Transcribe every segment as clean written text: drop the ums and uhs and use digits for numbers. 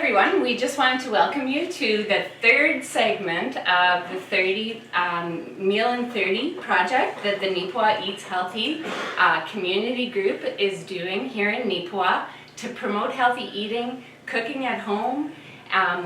everyone, we just wanted to welcome you to the third segment of the 30 Meal in 30 project that the Neepawa Eats Healthy community group is doing here in Neepawa to promote healthy eating, cooking at home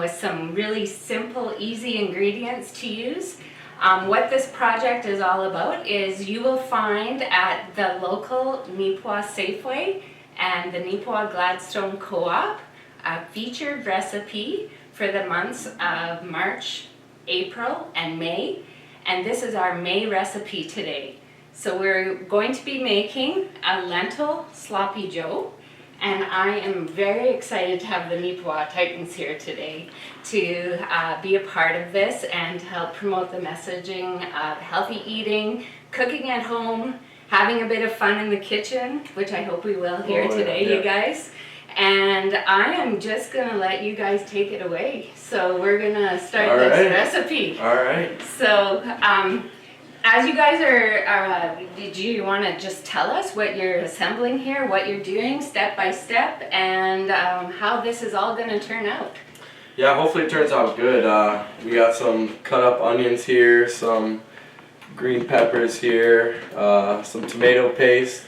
with some really simple, easy ingredients to use. What this project is all about is you will find at the local Neepawa Safeway and the Neepawa Gladstone Co-op a featured recipe for the months of March, April, and May. And this is our May recipe today. So we're going to be making a Lentil Sloppy Joe. And I am very excited to have the Neepawa Titans here today to be a part of this and to help promote the messaging of healthy eating, cooking at home, having a bit of fun in the kitchen, which I hope we will here today, you guys. And I am just going to let you guys take it away. So we're going to start this recipe. All right. So as you guys are, do you want to just tell us what you're assembling here, what you're doing step by step, and how this is all going to turn out? Yeah, hopefully it turns out good. We got some cut up onions here, some green peppers here, some tomato paste.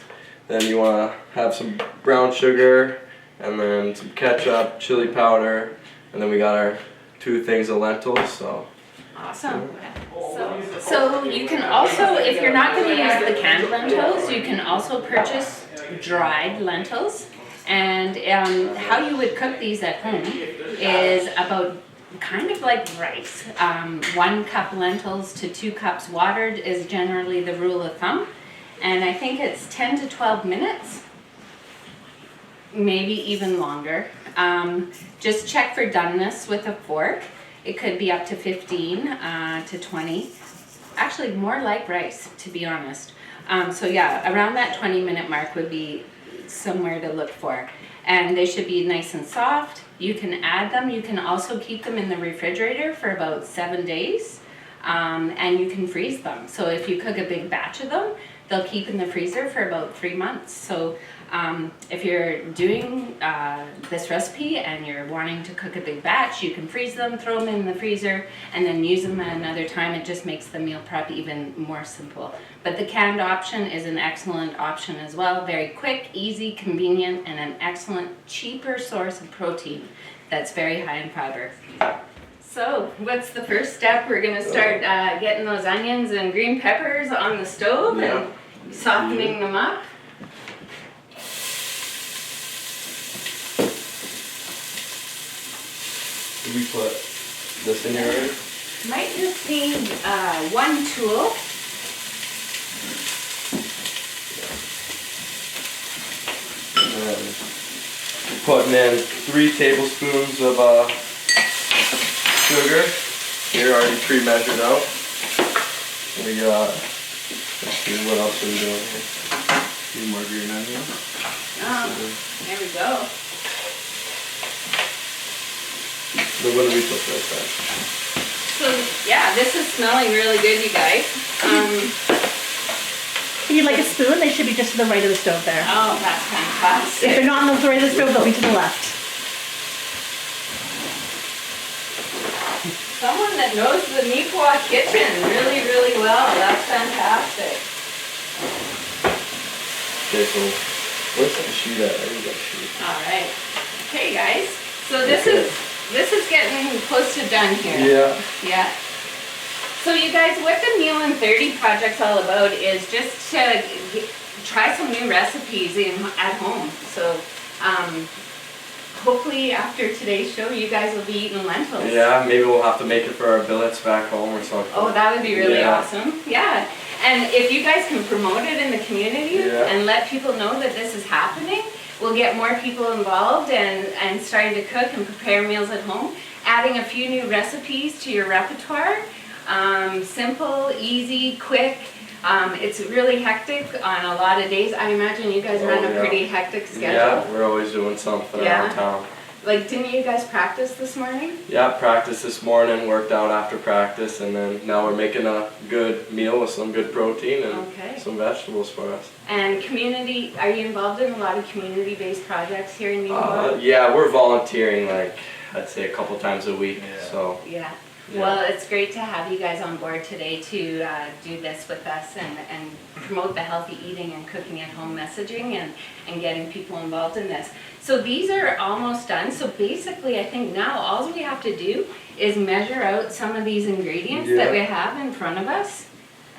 Then you want to have some brown sugar, and then some ketchup, chili powder, and then we got our 2 things of lentils. So awesome. So you can also, if you're not going to use the canned lentils, you can also purchase dried lentils. And how you would cook these at home is about kind of like rice. 1 cup lentils to 2 cups watered is generally the rule of thumb. And I think it's 10 to 12 minutes. Maybe even longer. Just check for doneness with a fork. It could be up to 15 to 20. Actually, more like rice, to be honest. So yeah, around that 20-minute mark would be somewhere to look for. And they should be nice and soft. You can add them. You can also keep them in the refrigerator for about 7 days. And you can freeze them. So if you cook a big batch of them, they'll keep in the freezer for about 3 months. So if you're doing this recipe and you're wanting to cook a big batch, you can freeze them, throw them in the freezer, and then use them at another time. It just makes the meal prep even more simple. But the canned option is an excellent option as well. Very quick, easy, convenient, and an excellent, cheaper source of protein that's very high in fiber. So, what's the first step? We're going to start getting those onions and green peppers on the stove and softening them up. Did we put this in here already? Might just need 1 tool. And putting in 3 tablespoons of sugar. Here already pre-measured out. We got, let's see, what else are we doing here? A few more green onions. Oh, there we go. So what do we put this at? So yeah, this is smelling really good, you guys. If you'd like a spoon, they should be just to the right of the stove there. Oh, that's fantastic. If they're not on the right of the stove, they'll be to the left. Someone that knows the Neepawa kitchen really, really well. That's fantastic. Okay, so where's that sheet at? I need that sheet. All right. Okay, guys. So this is getting close to done here. Yeah. Yeah. So you guys, what the Meal in 30 project's all about is just to try some new recipes at home. So hopefully after today's show, you guys will be eating lentils. Yeah, maybe we'll have to make it for our billets back home or something. Oh, that would be really awesome. Yeah. And if you guys can promote it in the community and let people know that this is happening, we'll get more people involved and starting to cook and prepare meals at home. Adding a few new recipes to your repertoire. Simple, easy, quick. It's really hectic on a lot of days. I imagine you guys run a pretty hectic schedule. Yeah, we're always doing something around town. Like, didn't you guys practice this morning? Yeah, practice this morning, worked out after practice, and then now we're making a good meal with some good protein and some vegetables for us. And community, are you involved in a lot of community-based projects here in Neepawa? Yeah, we're volunteering like I'd say a couple times a week. Yeah. So Yeah. Yeah. Well, it's great to have you guys on board today to do this with us and promote the healthy eating and cooking at home messaging and getting people involved in this. So these are almost done. So basically, I think now all we have to do is measure out some of these ingredients that we have in front of us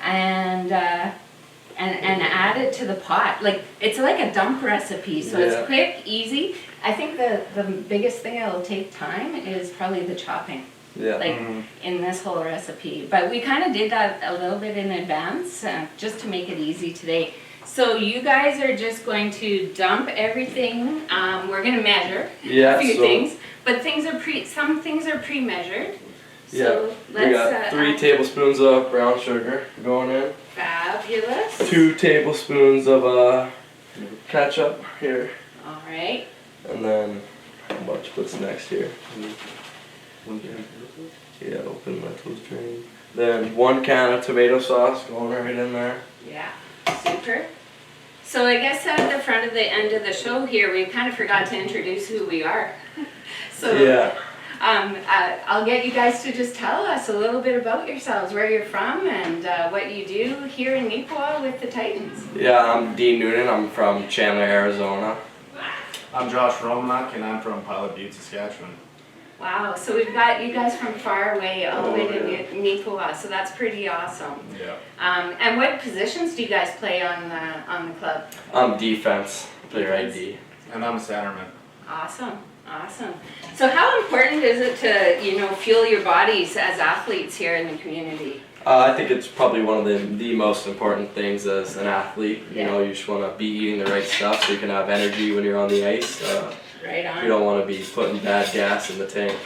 and add it to the pot. Like, it's like a dump recipe, so Yeah. it's quick, easy. I think the biggest thing that'll take time is probably the chopping. yeah. Like in this whole recipe, but we kind of did that a little bit in advance just to make it easy today. So you guys are just going to dump everything. We're going to measure Yeah, a few so- things, but some things are pre-measured. So Yeah, we got 3 tablespoons of brown sugar going in. Fabulous. 2 tablespoons of ketchup here, All right. and then what's next here? Yeah, open lentils drain. Then 1 can of tomato sauce going right in there. Yeah. Super. So I guess at the front of the end of the show here, we kind of forgot to introduce who we are. So Yeah. I'll get you guys to just tell us a little bit about yourselves, where you're from, and what you do here in Neepawa with the Titans. Yeah, I'm Dean Noonan. I'm from Chandler, Arizona. I'm Josh Romanek, and I'm from Pilot Butte, Saskatchewan. Wow, so we've got you guys from far away, all the way to yeah. Neepawa, so that's pretty awesome. Yeah. And what positions do you guys play on the club? I'm defense. Play right Defense. D. And I'm a centerman. Awesome, awesome. So how important is it to, fuel your bodies as athletes here in the community? I think it's probably one of the most important things as an athlete. You Yeah. know, you just want to be eating the right stuff so you can have energy when you're on the ice. Right You on, don't want to be putting bad gas in the tank.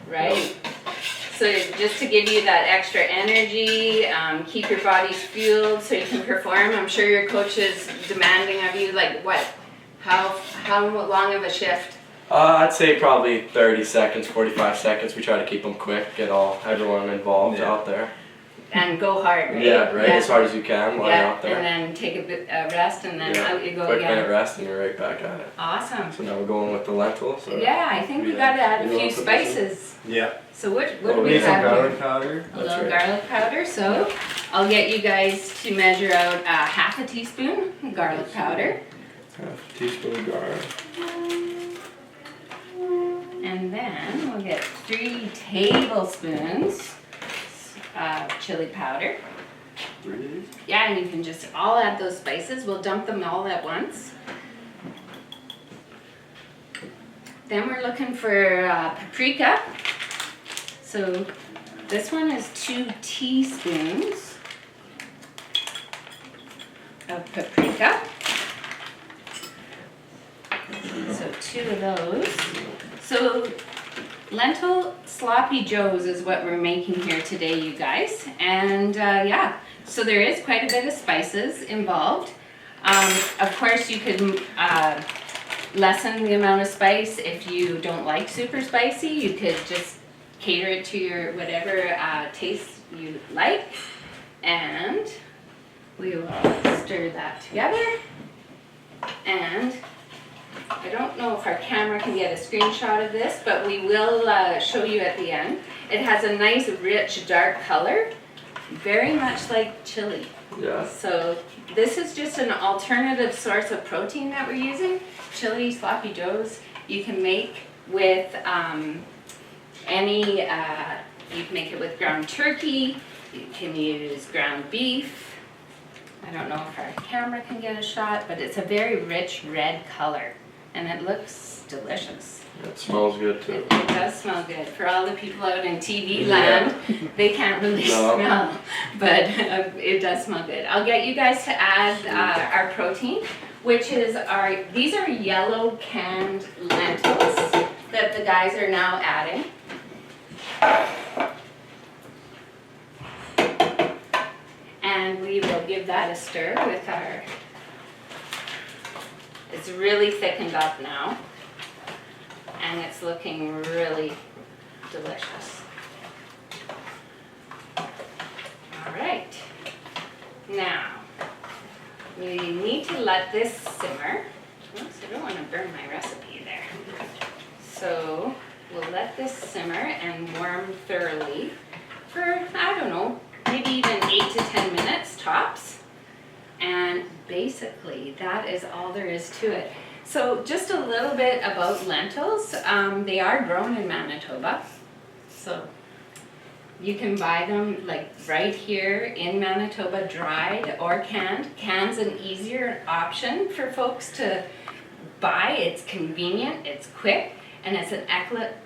right? So just to give you that extra energy, keep your bodies fueled so you can perform. I'm sure your coach is demanding of you, like what? How long of a shift? I'd say probably 30 seconds, 45 seconds. We try to keep them quick, get everyone involved Yeah. out there. And go hard, right? Yeah, right, as hard as you can while you're Yeah, out there. and then take a rest and then out you go quick again. minute rest and you're right back at it. Awesome. So now we're going with the lentils. So Yeah, I think we Yeah. gotta add a You few wanna put this in? spices. Yeah. So what Oh, do we Need some have here? garlic powder. A That's little right. garlic powder, so I'll get you guys to measure out half a teaspoon garlic powder. half a teaspoon of garlic. And then we'll get 3 tablespoons of chili powder. Yeah, and you can just all add those spices. We'll dump them all at once. Then we're looking for paprika. So this one is 2 teaspoons of paprika. So 2 of those. So Lentil Sloppy Joes is what we're making here today, you guys. And yeah, so there is quite a bit of spices involved. Of course, you could lessen the amount of spice if you don't like super spicy. You could just cater it to your whatever taste you like. And we will stir that together. And I don't know if our camera can get a screenshot of this, but we will show you at the end. It has a nice, rich, dark color, very much like chili. Yeah. So this is just an alternative source of protein that we're using. Chili Sloppy Joes you can make with any, you can make it with ground turkey, you can use ground beef. I don't know if our camera can get a shot, but it's a very rich red color and it looks delicious. It smells good too. It does smell good. For all the people out in TV land, they can't really No. smell, but it does smell good. I'll get you guys to add our protein, which is these are yellow canned lentils that the guys are now adding. And we will give that a stir with our, it's really thickened up now. And it's looking really delicious. All right. Now, we need to let this simmer. Oops, I don't want to burn my recipe there. So we'll let this simmer and warm thoroughly for, I don't know, maybe even 8 to 10 minutes tops. And basically, that is all there is to it. So just a little bit about lentils. They are grown in Manitoba. So you can buy them like right here in Manitoba, dried or canned. Canned's an easier option for folks to buy. It's convenient, it's quick, and it's an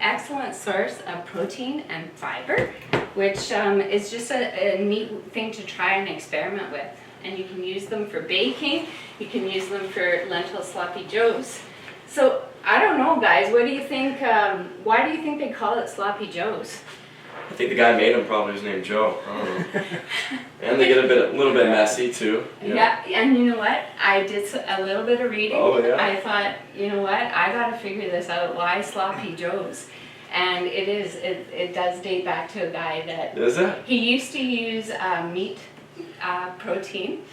excellent source of protein and fiber, which is just a neat thing to try and experiment with. And you can use them for baking, you can use them for Lentil Sloppy Joes. So I don't know, guys, what do you think, why do you think they call it Sloppy Joes? I think the guy made them probably was named Joe. I don't know. And they get a little bit messy too. Yeah, and you know what? I did a little bit of reading. Oh, yeah. I thought, you know what? I got to figure this out. Why Sloppy Joes? And it does date back to a guy that Is it? he used to use meat protein,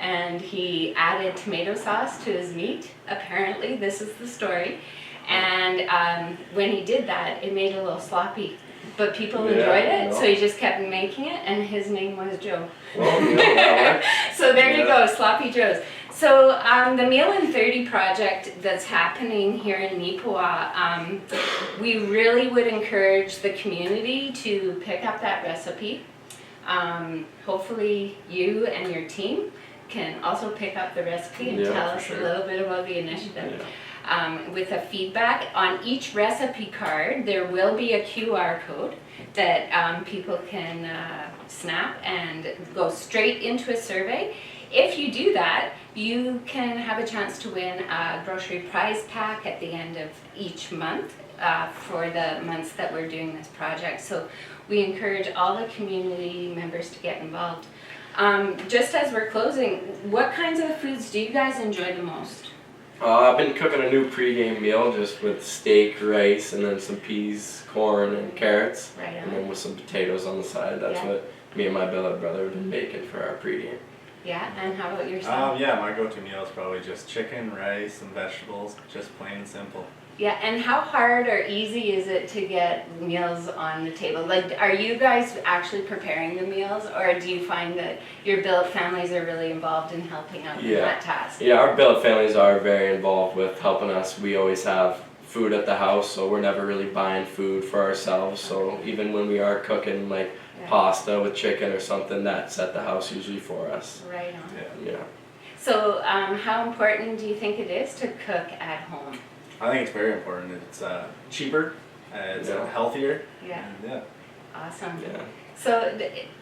and he added tomato sauce to his meat. Apparently, this is the story. And when he did that, it made it a little sloppy. But people enjoyed it, so he just kept making it, and his name was Joe. Well, that works. So there you go, Sloppy Joes. So the Meal in 30 project that's happening here in Neepawa, we really would encourage the community to pick up that recipe. Hopefully you and your team can also pick up the recipe and tell us a little bit about the initiative. Yeah. With a feedback. On each recipe card, there will be a QR code that people can snap and go straight into a survey. If you do that, you can have a chance to win a grocery prize pack at the end of each month for the months that we're doing this project. So we encourage all the community members to get involved. Just as we're closing, what kinds of foods do you guys enjoy the most? I've been cooking a new pre-game meal just with steak, rice, and then some peas, corn, and carrots. Right on. And then with some potatoes on the side. That's what me and my billet brother have been making for our pre-game. Yeah, and how about yourself? Yeah, my go-to meal is probably just chicken, rice, and vegetables, just plain and simple. Yeah, and how hard or easy is it to get meals on the table? Like, are you guys actually preparing the meals, or do you find that your billet families are really involved in helping out in that task? Yeah, our billet families are very involved with helping us. We always have food at the house, so we're never really buying food for ourselves. So even when we are cooking like pasta with chicken or something, that's at the house usually for us. Right on. Yeah. So how important do you think it is to cook at home? I think it's very important. It's cheaper, it's healthier. Yeah. And, yeah. Awesome. Yeah. So,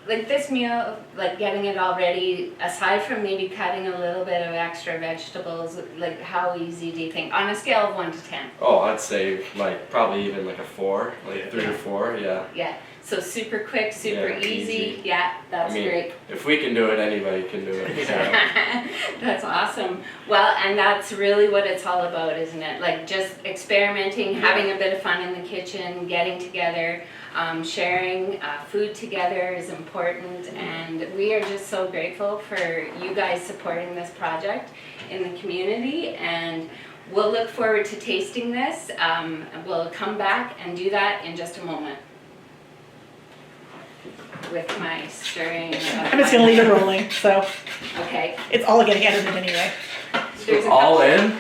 like this meal, like getting it all ready, aside from maybe cutting a little bit of extra vegetables, like how easy do you think, on a scale of 1 to 10? Oh, I'd say like probably even like a 4, like 3 or 4, yeah. Yeah, so super quick, super Yeah, easy. Yeah, that's great. If we can do it, anybody can do it. So. That's awesome. Well, and that's really what it's all about, isn't it? Like just experimenting, having a bit of fun in the kitchen, getting together. Sharing food together is important, and we are just so grateful for you guys supporting this project in the community, and we'll look forward to tasting this. We'll come back and do that in just a moment with my stirring. I'm just gonna leave it rolling, so Okay. it's all getting edited anyway. There's a All couple- in?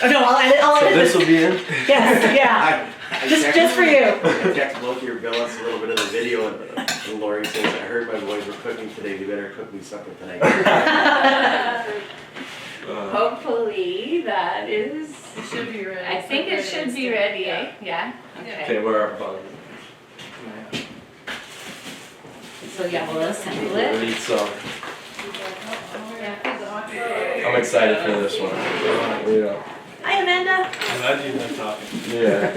Oh no, I'll edit So it. this will be in? Yes, yeah. Just for you. I texted both your billets a little bit of the video, and Lori says, I heard my boys were cooking today, you better cook me supper tonight. Hopefully that is. It should be ready. I think it should be ready, eh? Yeah? Okay. Okay, where are our buns? So yeah, we'll assemble We'll it. eat some. I'm excited for this one. Yeah. Hi, Amanda. I'm glad you've been talking. Yeah.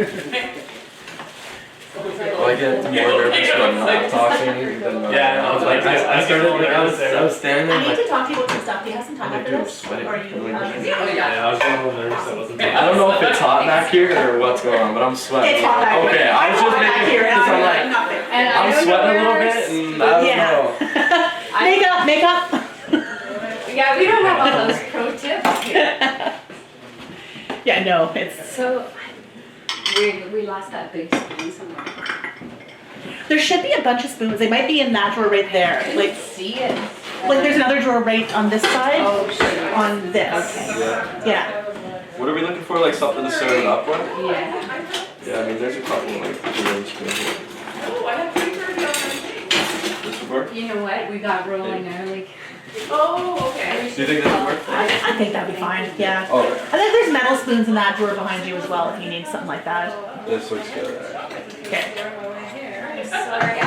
I get more nervous when I'm not talking than Yeah, I was like, I started when I was there. I was standing I need like, to talk to you about some stuff. Do you have some time after I'm this? sweating. Or are you? Yeah, I was getting a little nervous. I wasn't. I don't know if it's hot back here or what's going on, but I'm sweating. It's hot back here. Okay, I was just hot back making here, and because I'm like, nothing. And I I'm don't know sweating a little where bit it's- and I don't know. Makeup. Yeah, we don't have all those pro tips here. Yeah, no, it's. So We lost that big spoon somewhere. There should be a bunch of spoons. They might be in that drawer right there. Like See it. there's another drawer right on this side. Oh, sure. On this. Okay. Yeah. Yeah. What are we looking for? Like something to serve it up with? Yeah. Yeah, I mean, there's a couple like green spoons here. Oh, I have 3:30 on my This would work? You know what? We got rolling early. Oh, okay. Do you think this would work? I think that'd be fine. Yeah. Oh, And then there's metal spoons in that drawer behind you as well if you need something like that. this looks good. Okay. Sorry.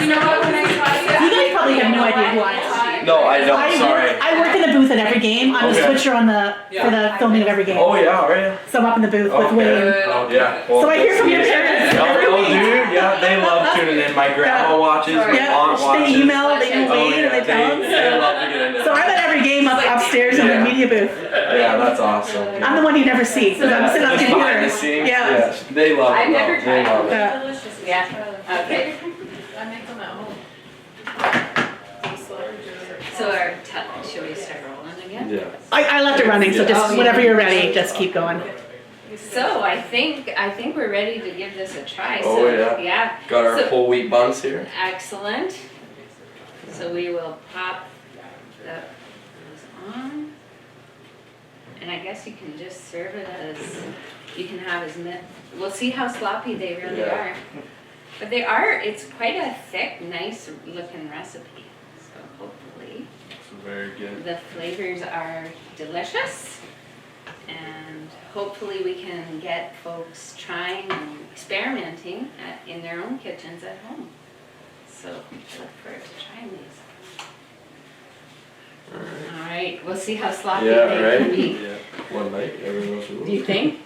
You know what, when I saw You guys probably have no idea who I am. No, I don't, sorry. I work in the booth at every game. I'm the Okay. switcher on for the filming of every game. Oh, yeah, are you? So I'm up in the booth with Okay. Wayne. Oh, yeah. Well, So I hear from your parents every Oh, week. dude, yeah, they love tuning in. My grandma watches, my Yeah, aunt watches. they email Oh, Wayne and they tell they them. love to get into So I'm at every game upstairs in the Yeah. media booth. Yeah, that's awesome. I'm the one you never see because I'm sitting on Just behind the computers. scenes. Yeah. Yes, they love it. I've never though. They tried love it. Yeah. Delicious. Yeah. Okay. I make them at home. So should we start rolling again? Yeah. I left it running, so Yeah. just Oh, whenever yeah. you're ready, just keep going. So I think we're ready to give this a try. Oh, So, yeah. Yeah. Got our So- whole wheat buns here. Excellent. So we will pop those on. And I guess you can just serve it as, you can have we'll see how sloppy they really Yeah. are. But it's quite a thick, nice looking recipe. So hopefully It's very good. the flavors are delicious. And hopefully we can get folks trying and experimenting in their own kitchens at home. So look forward to trying these. All right, we'll see how sloppy Yeah, they can right? be. Yeah. One night, everyone else will. Do you think?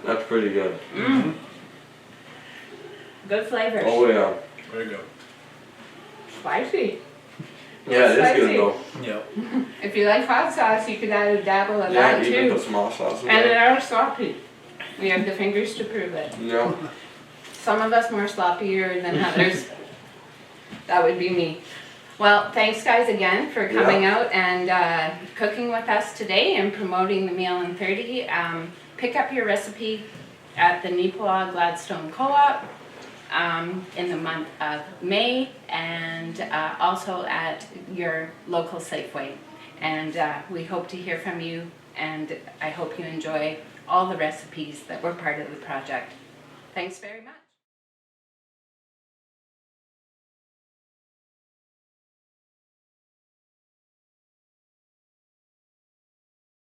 That's pretty good. Mm. Good flavors. Oh, yeah. There you go. Spicy. Yeah, it is Spicy. good though. Yep. If you like hot sauce, you could add a dabble of Yeah, that you can too. put some hot sauce in And they there. are sloppy. We have the fingers to prove it. Yeah. Some of us more sloppier than others. That would be me. Well, thanks guys again for coming out and cooking with us today and promoting the Meal in 30. Pick up your recipe at the Neepawa Gladstone Co-op in the month of May and also at your local Safeway. And we hope to hear from you and I hope you enjoy all the recipes that were part of the project. Thanks very much.